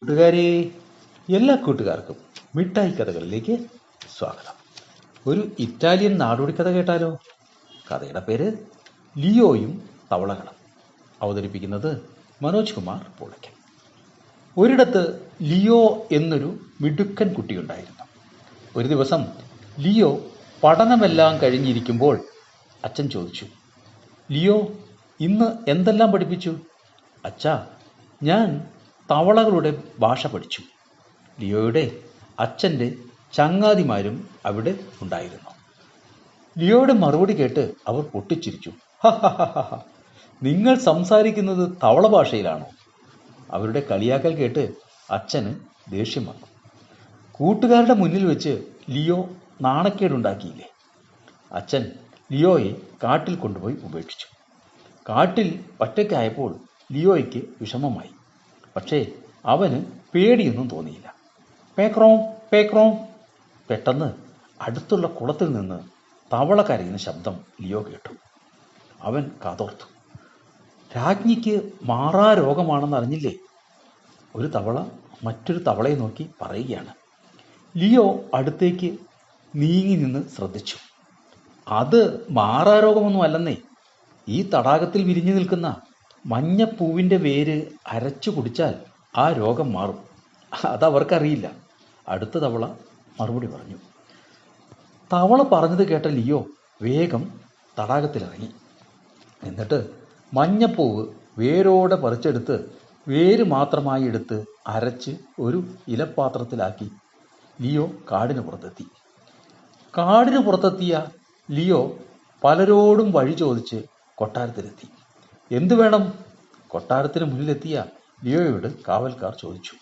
കൂട്ടുകാരെ, എല്ലാ കൂട്ടുകാർക്കും മിഠായി കഥകളിലേക്ക് സ്വാഗതം. ഒരു ഇറ്റാലിയൻ നാടോടി കഥ കേട്ടാലോ? കഥയുടെ പേര് ലിയോയും തവളകളും. അവതരിപ്പിക്കുന്നത് മനോജ് കുമാർ പൂളയ്ക്കൽ. ഒരിടത്ത് ലിയോ എന്നൊരു മിടുക്കൻ കുട്ടിയുണ്ടായിരുന്നു. ഒരു ദിവസം ലിയോ പഠനമെല്ലാം കഴിഞ്ഞിരിക്കുമ്പോൾ അച്ഛൻ ചോദിച്ചു, ലിയോ, ഇന്ന് എന്തെല്ലാം പഠിപ്പിച്ചു? അച്ഛാ, ഞാൻ തവളകളുടെ ഭാഷ പഠിച്ചു. ലിയോയുടെ അച്ഛൻ്റെ ചങ്ങാതിമാരും അവിടെ ഉണ്ടായിരുന്നു. ലിയോയുടെ മറുപടി കേട്ട് അവർ പൊട്ടിച്ചിരിച്ചു. നിങ്ങൾ സംസാരിക്കുന്നത് തവള ഭാഷയിലാണോ? അവരുടെ കളിയാക്കൽ കേട്ട് അച്ഛന് ദേഷ്യം വന്നു. കൂട്ടുകാരുടെ മുന്നിൽ വെച്ച് ലിയോ നാണക്കേടുണ്ടാക്കിയില്ലേ? അച്ഛൻ ലിയോയെ കാട്ടിൽ കൊണ്ടുപോയി ഉപേക്ഷിച്ചു. കാട്ടിൽ ഒറ്റയ്ക്കായപ്പോൾ ലിയോയ്ക്ക് വിഷമമായി. പക്ഷേ അവന് പേടിയൊന്നും തോന്നിയില്ല. പേക്രോ പേക്രോ. പെട്ടെന്ന് അടുത്തുള്ള കുളത്തിൽ നിന്ന് തവള കരയുന്ന ശബ്ദം ലിയോ കേട്ടു. അവൻ കാതോർത്തു. രാജ്ഞിക്ക് മാറാരോഗമാണെന്ന് അറിഞ്ഞില്ലേ? ഒരു തവള മറ്റൊരു തവളയെ നോക്കി പറയുകയാണ്. ലിയോ അടുത്തേക്ക് നീങ്ങി നിന്ന് ശ്രദ്ധിച്ചു. അത് മാറാരോഗമൊന്നും അല്ലെന്നേ. ഈ തടാകത്തിൽ വിരിഞ്ഞു നിൽക്കുന്ന മഞ്ഞപ്പൂവിൻ്റെ വേര് അരച്ചു കുടിച്ചാൽ ആ രോഗം മാറും. അതവർക്കറിയില്ല. അടുത്ത തവള മറുപടി പറഞ്ഞു. തവള പറഞ്ഞത് കേട്ട ലിയോ വേഗം തടാകത്തിലിറങ്ങി. എന്നിട്ട് മഞ്ഞപ്പൂവ് വേരോടെ പറിച്ചെടുത്ത് വേര് മാത്രമായി എടുത്ത് അരച്ച് ഒരു ഇലപ്പാത്രത്തിലാക്കി ലിയോ കാടിന് പുറത്തെത്തി. കാടിന് പുറത്തെത്തിയ ലിയോ പലരോടും വഴി ചോദിച്ച് കൊട്ടാരത്തിലെത്തി. എന്തു വേണം? കൊട്ടാരത്തിന് മുന്നിലെത്തിയ ലിയോയോട് കാവൽക്കാർ ചോദിച്ചു.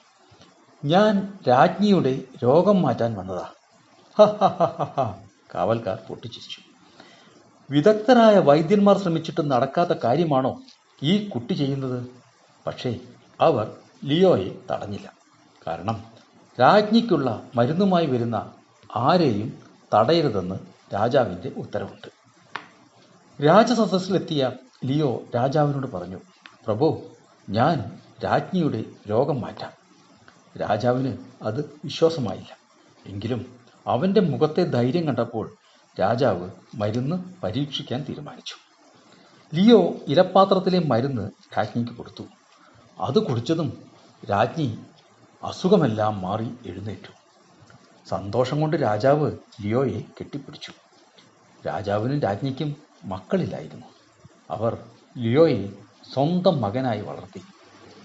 ഞാൻ രാജ്ഞിയുടെ രോഗം മാറ്റാൻ വന്നതാ. കാവൽക്കാർ പൊട്ടിച്ചിരിച്ചു. വിദഗ്ധരായ വൈദ്യന്മാർ ശ്രമിച്ചിട്ടും നടക്കാത്ത കാര്യമാണോ ഈ കുട്ടി ചെയ്യുന്നത്? പക്ഷേ അവർ ലിയോയെ തടഞ്ഞില്ല. കാരണം രാജ്ഞിക്കുള്ള മരുന്നുമായി വരുന്ന ആരെയും തടയരുതെന്ന് രാജാവിൻ്റെ ഉത്തരവുണ്ട്. രാജസദസ്സിലെത്തിയ ലിയോ രാജാവിനോട് പറഞ്ഞു, പ്രഭു, ഞാൻ രാജ്ഞിയുടെ രോഗം മാറ്റാം. രാജാവിന് അത് വിശ്വാസമായില്ല. എങ്കിലും അവൻ്റെ മുഖത്തെ ധൈര്യം കണ്ടപ്പോൾ രാജാവ് മരുന്ന് പരീക്ഷിക്കാൻ തീരുമാനിച്ചു. ലിയോ ഇലപ്പാത്രത്തിലെ മരുന്ന് രാജ്ഞിക്ക് കൊടുത്തു. അത് കുടിച്ചതും രാജ്ഞി അസുഖമെല്ലാം മാറി എഴുന്നേറ്റു. സന്തോഷം കൊണ്ട് രാജാവ് ലിയോയെ കെട്ടിപ്പിടിച്ചു. രാജാവിനും രാജ്ഞിക്കും മക്കളില്ലായിരുന്നു. അവർ ലിയോയെ സ്വന്തം മകനായി വളർത്തി.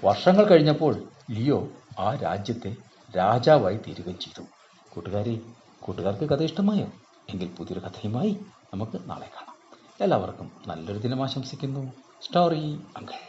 വർഷങ്ങൾ കഴിഞ്ഞപ്പോൾ ലിയോ ആ രാജ്യത്തെ രാജാവായി തീരുകയും ചെയ്തു. കൂട്ടുകാർക്ക് കഥ ഇഷ്ടമായോ? എങ്കിൽ പുതിയൊരു കഥയുമായി നമുക്ക് നാളെ കാണാം. എല്ലാവർക്കും നല്ലൊരു ദിനം ആശംസിക്കുന്നു. Story uncle.